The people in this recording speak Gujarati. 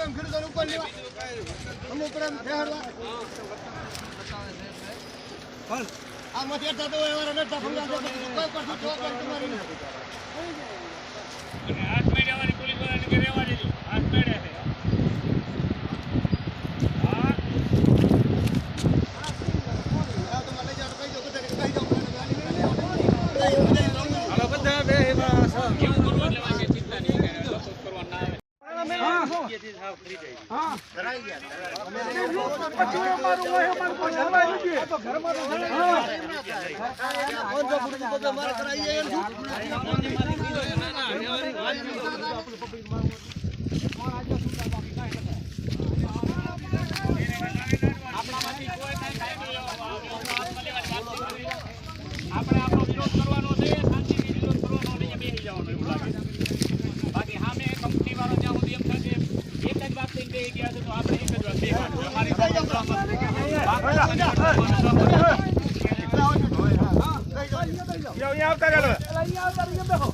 આમ ખેડૂતોને ઉપર લેવા અમુક ઉપર બેહાડવા આમાંથી અડધા તો એવા અડધા ફંગા કોઈ પરથી જવાબદારી તમારી નથી. અને હાથ મેળે આવવાની પોલીસ વાળાને કે રહેવા દેજો. હાથ મેળે છે. હા. તમારે લઈ જાઓ કહી દો બધાને કહી દો. હાલો બધા બે એમાં એવું કરવું એટલે વાંકે ચિંતા નહીં કે લપસ કરવા ના આવે. હા ધરાઈ ગયા પછી અમારું હોય અમારું કોઈ હલવાય નથી તો ઘરમાં તો ફોન તો પૂરું તો મારે કરાવી જાય ને આપણામાંથી કોઈ કાંઈ કાયદો હાથમાં લેવાની વાત નથી. આપણે આપણો વિરોધ કરવાનો છે, શાંતિથી વિરોધ કરવાનો નહીં, બેસી જવાનો એવું લાગે. બાકી સામે કંપની વાળો જ્યાં સુધી એમ થશે એક જ વાત લઈને બેસી ગયા છે તો આપણે એક જ વાત બેસવાનું. અમારી અહીંયા આવતા ચાલો અહીંયા આવતા બેહો